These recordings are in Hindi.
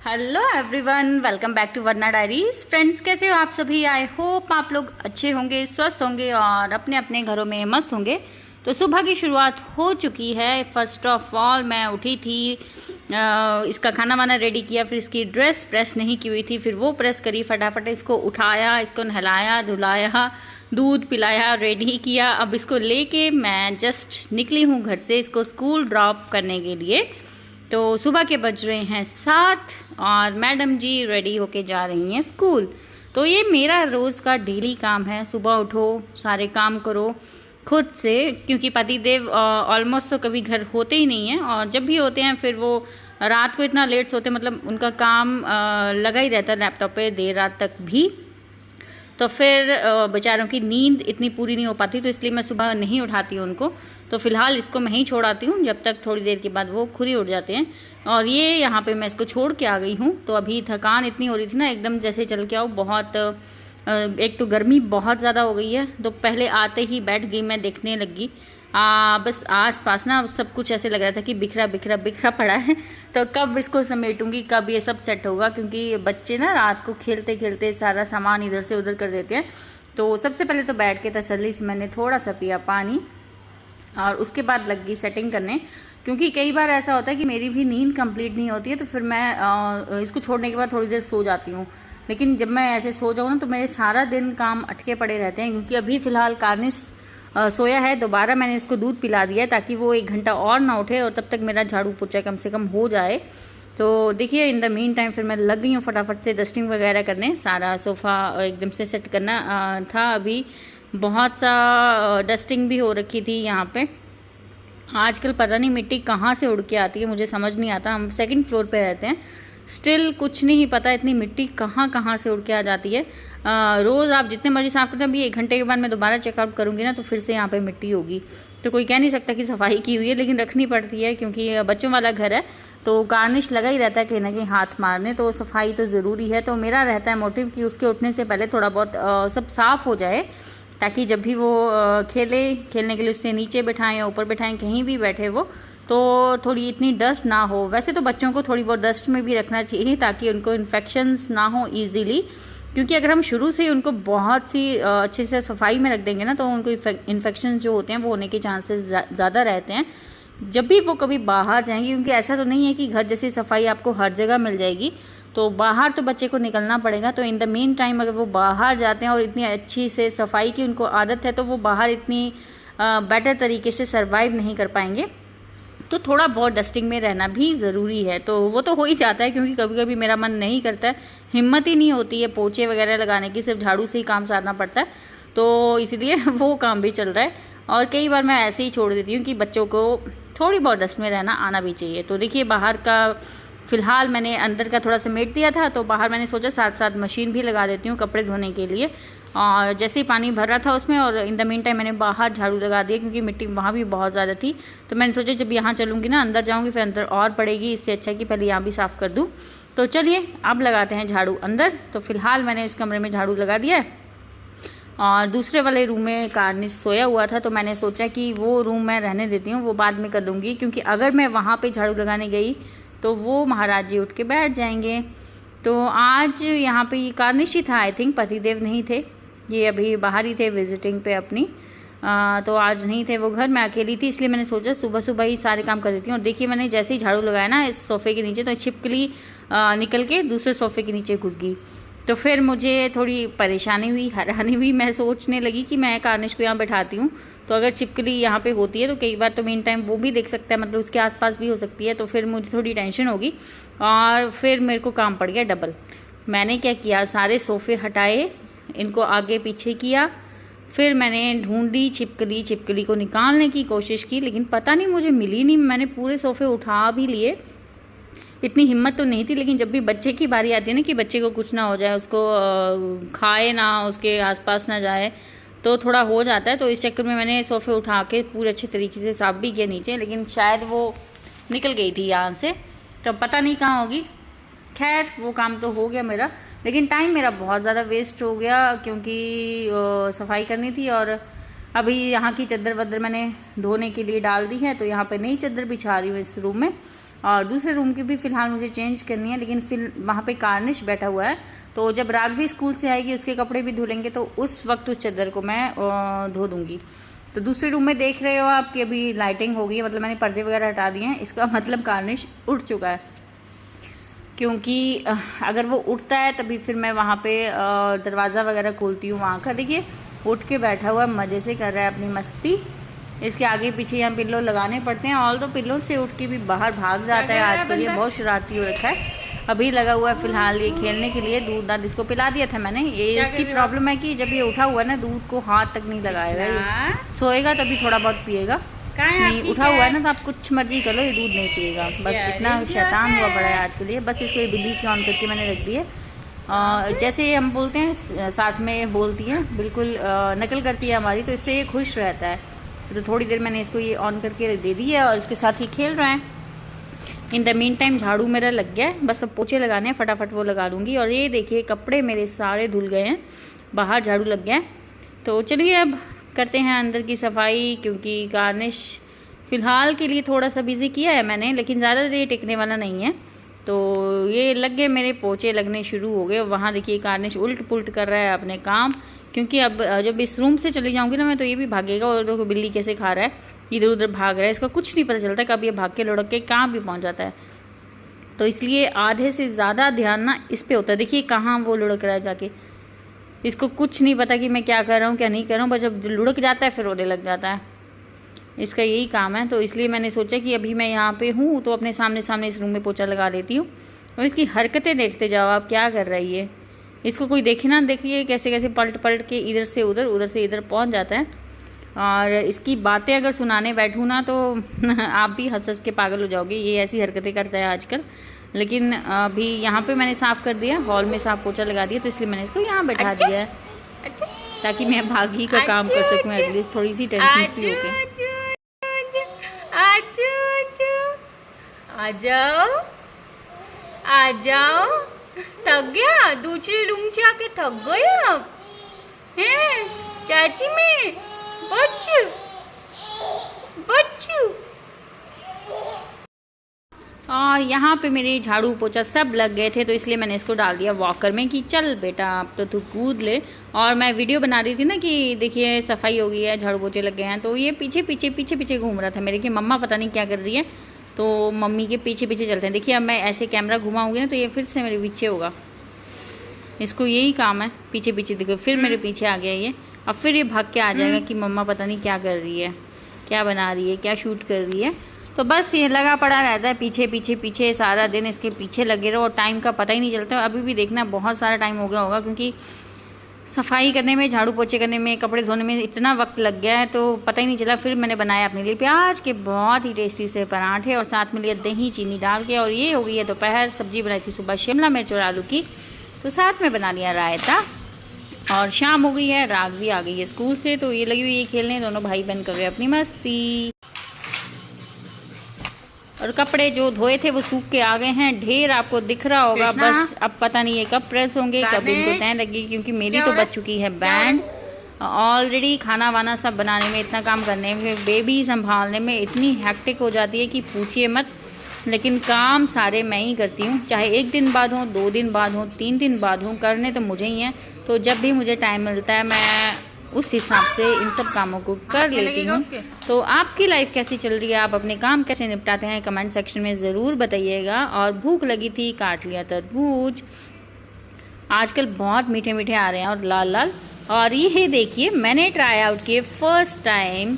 Hello everyone, welcome back to Varna diaries. Friends, कैसे हो आप सभी? आई होप आप लोग अच्छे होंगे, स्वस्थ होंगे और अपने अपने घरों में मस्त होंगे। तो सुबह की शुरुआत हो चुकी है। फर्स्ट ऑफ ऑल मैं उठी थी, इसका खाना वाना रेडी किया, फिर इसकी ड्रेस प्रेस नहीं की हुई थी, फिर वो प्रेस करी, फटाफट इसको उठाया, इसको नहलाया धुलाया, दूध पिलाया, रेडी किया। अब इसको लेके मैं जस्ट निकली हूँ घर से इसको स्कूल ड्रॉप करने के लिए। तो सुबह के बज रहे हैं 7 और मैडम जी रेडी होके जा रही हैं स्कूल। तो ये मेरा रोज़ का डेली काम है। सुबह उठो, सारे काम करो खुद से, क्योंकि पतिदेव ऑलमोस्ट तो कभी घर होते ही नहीं हैं, और जब भी होते हैं फिर वो रात को इतना लेट सोते, मतलब उनका काम लगा ही रहता है लैपटॉप पे देर रात तक भी। तो फिर बेचारों की नींद इतनी पूरी नहीं हो पाती, तो इसलिए मैं सुबह नहीं उठाती हूँ उनको। तो फिलहाल इसको मैं ही छोड़ आती हूँ, जब तक थोड़ी देर के बाद वो खुद ही उठ जाते हैं। और ये यहाँ पे मैं इसको छोड़ के आ गई हूँ। तो अभी थकान इतनी हो रही थी ना, एकदम जैसे चल के आओ, बहुत एक तो गर्मी बहुत ज़्यादा हो गई है। तो पहले आते ही बैठ गई मैं, देखने लगी बस आस पास ना सब कुछ ऐसे लग रहा था कि बिखरा बिखरा बिखरा पड़ा है। तो कब इसको समेटूंगी, कब ये सब सेट होगा, क्योंकि बच्चे ना रात को खेलते खेलते सारा सामान इधर से उधर कर देते हैं। तो सबसे पहले तो बैठ के तसल्ली से मैंने थोड़ा सा पिया पानी, और उसके बाद लग गई सेटिंग करने। क्योंकि कई बार ऐसा होता है कि मेरी भी नींद कंप्लीट नहीं होती है, तो फिर मैं इसको छोड़ने के बाद थोड़ी देर सो जाती हूँ। लेकिन जब मैं ऐसे सो जाऊँ ना, तो मेरे सारा दिन काम अटके पड़े रहते हैं। क्योंकि अभी फ़िलहाल कार्निश सोया है, दोबारा मैंने इसको दूध पिला दिया है ताकि वो 1 घंटा और ना उठे, और तब तक मेरा झाड़ू पोछा कम से कम हो जाए। तो देखिए, इन द मीन टाइम फिर मैं लग गई हूँ फटाफट से डस्टिंग वगैरह करने। सारा सोफ़ा एकदम से सेट करना था। अभी बहुत सा डस्टिंग भी हो रखी थी यहाँ पे। आजकल पता नहीं मिट्टी कहाँ से उड़ के आती है, मुझे समझ नहीं आता। हम 2nd फ्लोर पे रहते हैं, स्टिल कुछ नहीं पता इतनी मिट्टी कहाँ कहाँ से उड़ के आ जाती है। रोज़ आप जितने मर्जी साफ़ करते हैं, अभी 1 घंटे के बाद मैं दोबारा चेकआउट करूँगी ना, तो फिर से यहाँ पे मिट्टी होगी। तो कोई कह नहीं सकता कि सफाई की हुई है, लेकिन रखनी पड़ती है क्योंकि बच्चों वाला घर है। तो गार्निश लगा ही रहता है कहीं ना कहीं हाथ मारने, तो सफाई तो ज़रूरी है। तो मेरा रहता है मोटिव कि उसके उठने से पहले थोड़ा बहुत सब साफ़ हो जाए, ताकि जब भी वो खेलने के लिए उससे नीचे बैठाएं या ऊपर बैठाएं, कहीं भी बैठे वो, तो थोड़ी इतनी डस्ट ना हो। वैसे तो बच्चों को थोड़ी बहुत डस्ट में भी रखना चाहिए ताकि उनको इन्फेक्शंस ना हो ईजीली। क्योंकि अगर हम शुरू से ही उनको बहुत सी अच्छे से सफाई में रख देंगे ना, तो उनको इन्फेक्शन जो होते हैं वो होने के चांसेस ज़्यादा रहते हैं जब भी वो कभी बाहर जाएंगे। क्योंकि ऐसा तो नहीं है कि घर जैसी सफाई आपको हर जगह मिल जाएगी, तो बाहर तो बच्चे को निकलना पड़ेगा। तो इन द मेन टाइम अगर वो बाहर जाते हैं और इतनी अच्छी से सफाई की उनको आदत है, तो वो बाहर इतनी बेटर तरीके से सर्वाइव नहीं कर पाएंगे। तो थोड़ा बहुत डस्टिंग में रहना भी ज़रूरी है। तो वो तो हो ही जाता है, क्योंकि कभी कभी मेरा मन नहीं करता है, हिम्मत ही नहीं होती है पोछे वगैरह लगाने की, सिर्फ झाड़ू से ही काम सारना पड़ता है। तो इसीलिए वो काम भी चल रहा है। और कई बार मैं ऐसे ही छोड़ देती हूँ कि बच्चों को थोड़ी बहुत डस्ट में रहना आना भी चाहिए। तो देखिए, बाहर का फ़िलहाल मैंने अंदर का थोड़ा समेट दिया था, तो बाहर मैंने सोचा साथ साथ मशीन भी लगा देती हूँ कपड़े धोने के लिए। और जैसे ही पानी भर रहा था उसमें, और इन द मीन टाइम मैंने बाहर झाड़ू लगा दिया, क्योंकि मिट्टी वहाँ भी बहुत ज़्यादा थी। तो मैंने सोचा जब यहाँ चलूँगी ना, अंदर जाऊँगी फिर अंदर और पड़ेगी, इससे अच्छा कि पहले यहाँ भी साफ़ कर दूँ। तो चलिए अब लगाते हैं झाड़ू अंदर। तो फिलहाल मैंने इस कमरे में झाड़ू लगा दिया है, और दूसरे वाले रूम में कार्निश सोया हुआ था, तो मैंने सोचा कि वो रूम मैं रहने देती हूँ, वो बाद में कर दूँगी। क्योंकि अगर मैं वहाँ पर झाड़ू लगाने गई तो वो महाराज जी उठ के बैठ जाएंगे। तो आज यहाँ पे ये कार्निश ही था, आई थिंक पतिदेव नहीं थे, ये अभी बाहर ही थे विजिटिंग पे अपनी। तो आज नहीं थे वो घर, मैं अकेली थी, इसलिए मैंने सोचा सुबह सुबह ही सारे काम कर देती हूँ। और देखिए, मैंने जैसे ही झाड़ू लगाया ना इस सोफ़े के नीचे, तो छिपकली निकल के दूसरे सोफ़े के नीचे घुस गई। तो फिर मुझे थोड़ी परेशानी हुई, हैरानी हुई। मैं सोचने लगी कि मैं कार्निश को यहाँ बैठाती हूँ, तो अगर छिपकली यहाँ पे होती है तो कई बार तो मेन टाइम वो भी देख सकता है, मतलब उसके आसपास भी हो सकती है। तो फिर मुझे थोड़ी टेंशन होगी, और फिर मेरे को काम पड़ गया डबल। मैंने क्या किया, सारे सोफ़े हटाए, इनको आगे पीछे किया, फिर मैंने ढूंढी छिपकली को निकालने की कोशिश की, लेकिन पता नहीं मुझे मिली नहीं। मैंने पूरे सोफ़े उठा भी लिए, इतनी हिम्मत तो नहीं थी। लेकिन जब भी बच्चे की बारी आती है ना कि बच्चे को कुछ ना हो जाए, उसको खाए ना, उसके आसपास ना जाए, तो थोड़ा हो जाता है। तो इस चक्कर में मैंने सोफ़े उठा के पूरे अच्छे तरीके से साफ भी किया नीचे, लेकिन शायद वो निकल गई थी यहाँ से, तो पता नहीं कहाँ होगी। खैर, वो काम तो हो गया मेरा, लेकिन टाइम मेरा बहुत ज़्यादा वेस्ट हो गया, क्योंकि सफाई करनी थी। और अभी यहाँ की चद्दर वद्दर मैंने धोने के लिए डाल दी है, तो यहाँ पे नई चद्दर बिछा रही हूँ इस रूम में। और दूसरे रूम की भी फ़िलहाल मुझे चेंज करनी है, लेकिन फिर वहाँ पे कार्निश बैठा हुआ है, तो जब राघवी स्कूल से आएगी उसके कपड़े भी धुलेंगे तो उस वक्त उस चादर को मैं धो दूँगी। तो दूसरे रूम में देख रहे हो आप कि अभी लाइटिंग हो गई है, मतलब मैंने पर्दे वगैरह हटा दिए हैं, इसका मतलब कार्निश उठ चुका है। क्योंकि अगर वो उठता है तभी फिर मैं वहाँ पे दरवाज़ा वगैरह खोलती हूँ। वहाँ का देखिए उठ के बैठा हुआ मज़े से कर रहा है अपनी मस्ती। इसके आगे पीछे यहाँ पिल्लो लगाने पड़ते हैं, ऑल तो पिल्लो से उठ के भी बाहर भाग जाता है आजकल, ये बहुत शरारती हो रखा है। अभी लगा हुआ है फ़िलहाल ये खेलने के लिए, दूध दाद इसको पिला दिया था मैंने। ये इसकी प्रॉब्लम है कि जब ये उठा हुआ है ना, दूध को हाथ तक नहीं लगाएगा, ये सोएगा तभी थोड़ा बहुत पिएगा, नहीं उठा हुआ है ना तो आप कुछ मर्जी कर लो, ये दूध नहीं पिएगा। बस इतना शैतान हुआ पड़ा है आज के लिए। बस इसको ये बिल्ली से ऑन करके मैंने रख दी है। जैसे हम बोलते हैं साथ में बोलती है, बिल्कुल नकल करती है हमारी, तो इससे ये खुश रहता है। तो थोड़ी देर मैंने इसको ये ऑन करके दे दी है और इसके साथ ही खेल रहा है। इन द मीन टाइम झाड़ू मेरा लग गया है, बस अब पोछे लगाने हैं, फटाफट वो लगा लूँगी। और ये देखिए कपड़े मेरे सारे धुल गए हैं, बाहर झाड़ू लग गया है। तो चलिए अब करते हैं अंदर की सफाई, क्योंकि गार्निश फ़िलहाल के लिए थोड़ा सा बिज़ी किया है मैंने, लेकिन ज़्यादा देर टिकने वाला नहीं है। तो ये लग गए, मेरे पोछे लगने शुरू हो गए। वहाँ देखिए गार्निश उल्ट पुल्ट कर रहा है अपने काम, क्योंकि अब जब इस रूम से चली जाऊँगी ना मैं, तो ये भी भागेगा। और देखो बिल्ली कैसे खा रहा है, इधर उधर भाग रहा है, इसका कुछ नहीं पता चलता कब ये भाग के लुढ़क के कहाँ भी पहुँच जाता है। तो इसलिए आधे से ज़्यादा ध्यान ना इस पर होता है। देखिए कहाँ वो लुढ़क रहा है जाके, इसको कुछ नहीं पता कि मैं क्या कर रहा हूँ क्या नहीं कर रहा हूँ, बस जब लुढ़क जाता है फिर रोने लग जाता है। इसका यही काम है। तो इसलिए मैंने सोचा कि अभी मैं यहाँ पे हूँ तो अपने सामने सामने इस रूम में पोछा लगा लेती हूँ। और इसकी हरकतें देखते जाओ आप, क्या कर रही है, इसको कोई देखे ना, देखिए कैसे कैसे पलट पलट के इधर से उधर उधर से इधर पहुँच जाता है। और इसकी बातें अगर सुनाने बैठूँ ना तो आप भी हंस हंस के पागल हो जाओगे, ये ऐसी हरकतें करता है आजकल। लेकिन अभी यहाँ पे मैंने साफ़ कर दिया, हॉल में साफ पोछा लगा दिया, तो इसलिए मैंने इसको यहाँ बैठा दिया है, ताकि मैं भागी का काम कर सकूँ एटलीस्ट, थोड़ी सी टेंशन फ्री होके। आ जाओ आ जाओ, थक गया, दूसरे रूम से आके थक गया हैं चाची में, बच्चू बच्चू। और यहाँ पे मेरे झाड़ू पोछा सब लग गए थे, तो इसलिए मैंने इसको डाल दिया वॉकर में कि चल बेटा अब तो तू कूद ले। और मैं वीडियो बना रही थी ना कि देखिए सफाई हो गई है, झाड़ू पोछे लग गए हैं, तो ये पीछे पीछे पीछे पीछे घूम रहा था मेरे कि मम्मा पता नहीं क्या कर रही है, तो मम्मी के पीछे पीछे चलते हैं। देखिए अब मैं ऐसे कैमरा घुमाऊँगी ना तो ये फिर से मेरे पीछे होगा, इसको यही काम है पीछे पीछे। देखो फिर मेरे पीछे आ गया ये, अब फिर ये भाग के आ जाएगा कि मम्मा पता नहीं क्या कर रही है, क्या बना रही है, क्या शूट कर रही है। तो बस ये लगा पड़ा रहता है पीछे पीछे पीछे, सारा दिन इसके पीछे लगे रहो और टाइम का पता ही नहीं चलता। अभी भी देखना बहुत सारा टाइम हो गया होगा, क्योंकि सफाई करने में, झाड़ू पोछे करने में, कपड़े धोने में इतना वक्त लग गया है तो पता ही नहीं चला। फिर मैंने बनाया अपने लिए प्याज के बहुत ही टेस्टी से पराठे और साथ में लिया दही चीनी डाल के। और ये हो गई है दोपहर। सब्जी बनाई थी सुबह शिमला मिर्च और आलू की, तो साथ में बना लिया रायता। और शाम हो गई है, राघवी आ गई है स्कूल से, तो ये लगी हुई है खेलने, दोनों भाई बहन कर रहे हैं अपनी मस्ती। और कपड़े जो धोए थे वो सूख के आ गए हैं, ढेर आपको दिख रहा होगा। बस अब पता नहीं है कब प्रेस होंगे, कब इनको तय लगेगी, क्योंकि मेरी तो बच चुकी है बैंड ऑलरेडी। खाना वाना सब बनाने में, इतना काम करने में, बेबी संभालने में इतनी हैक्टिक हो जाती है कि पूछिए मत। लेकिन काम सारे मैं ही करती हूँ, चाहे 1 दिन बाद हो, 2 दिन बाद हो, 3 दिन बाद हो, करने तो मुझे ही हैं। तो जब भी मुझे टाइम मिलता है मैं उस हिसाब से इन सब कामों को कर लेती हूँ। तो आपकी लाइफ कैसी चल रही है, आप अपने काम कैसे निपटाते हैं, कमेंट सेक्शन में ज़रूर बताइएगा। और भूख लगी थी, काट लिया तरबूज। आजकल बहुत मीठे मीठे आ रहे हैं और लाल लाल। और ये देखिए मैंने ट्राई आउट किए फर्स्ट टाइम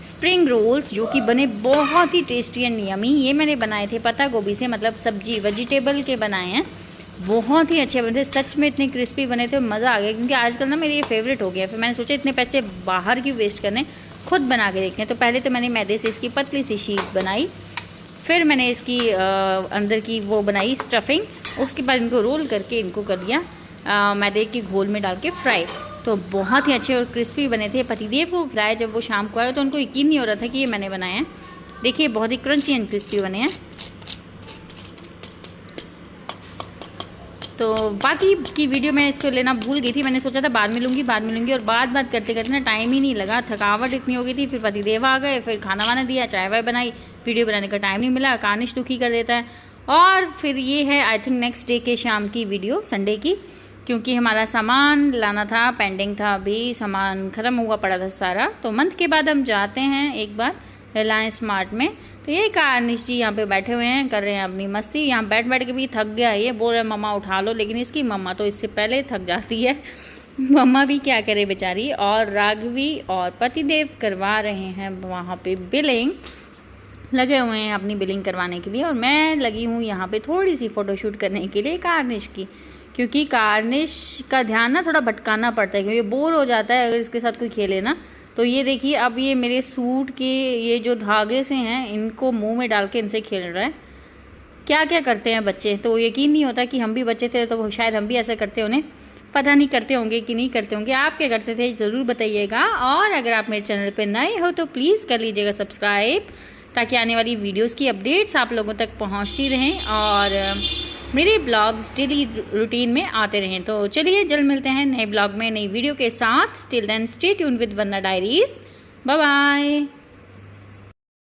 स्प्रिंग रोल्स, जो कि बने बहुत ही टेस्टी एंड यमी। ये मैंने बनाए थे पत्ता गोभी से, मतलब सब्जी वेजिटेबल के बनाए हैं, बहुत ही अच्छे बने थे, सच में इतने क्रिस्पी बने थे, मज़ा आ गया। क्योंकि आजकल ना मेरे ये फेवरेट हो गया, फिर मैंने सोचा इतने पैसे बाहर क्यों वेस्ट करने, खुद बना के देखते हैं। तो पहले तो मैंने मैदे से इसकी पतली सी शीट बनाई, फिर मैंने इसकी अंदर की वो बनाई स्टफिंग, उसके बाद इनको रोल करके इनको कर दिया मैदे के घोल में डाल के फ्राई। तो बहुत ही अच्छे और क्रिस्पी बने थे। पतिदेव को फ्राई जब वो शाम को आए तो उनको यकीन नहीं हो रहा था कि ये मैंने बनाए हैं। देखिए बहुत ही क्रंची एंड क्रिस्पी बने हैं। तो बाकी की वीडियो मैं इसको लेना भूल गई थी, मैंने सोचा था बाद में लूँगी और बात करते करते ना टाइम ही नहीं लगा, थकावट इतनी हो गई थी। फिर पतिदेव आ गए, फिर खाना वाना दिया, चाय वाय बनाई, वीडियो बनाने का टाइम नहीं मिला, कानिश दुखी कर देता है। और फिर ये है आई थिंक नेक्स्ट डे के शाम की वीडियो, संडे की, क्योंकि हमारा सामान लाना था, पेंडिंग था, अभी सामान ख़त्म हुआ पड़ा था सारा। तो मंथ के बाद हम जाते हैं एक बार रिलायंस स्मार्ट में। तो ये कानिश जी यहाँ पे बैठे हुए हैं, कर रहे हैं अपनी मस्ती। यहाँ बैठ बैठ के भी थक गया, ये बोल रहे मम्मा उठा लो, लेकिन इसकी मम्मा तो इससे पहले थक जाती है। मम्मा भी क्या करे बेचारी। और राघवी और पतिदेव करवा रहे हैं वहाँ पे बिलिंग, लगे हुए हैं अपनी बिलिंग करवाने के लिए। और मैं लगी हूँ यहाँ पे थोड़ी सी फ़ोटोशूट करने के लिए कार्निश की, क्योंकि कार्निश का ध्यान ना थोड़ा भटकाना पड़ता है, क्योंकि बोर हो जाता है अगर इसके साथ कोई खेले ना। तो ये देखिए, अब ये मेरे सूट के ये जो धागे से हैं, इनको मुंह में डाल के इनसे खेल रहा है। क्या क्या करते हैं बच्चे, तो यकीन नहीं होता कि हम भी बच्चे थे तो शायद हम भी ऐसा करते होंगे। पता नहीं करते होंगे कि नहीं करते होंगे, आप क्या करते थे ज़रूर बताइएगा। और अगर आप मेरे चैनल पर नए हो तो प्लीज़ कर लीजिएगा सब्सक्राइब, ताकि आने वाली वीडियोस की अपडेट्स आप लोगों तक पहुंचती रहें और मेरे ब्लॉग्स डेली रूटीन में आते रहें। तो चलिए जल्द मिलते हैं नए ब्लॉग में, नई वीडियो के साथ। Till then stay tuned with Varna diaries. Bye bye.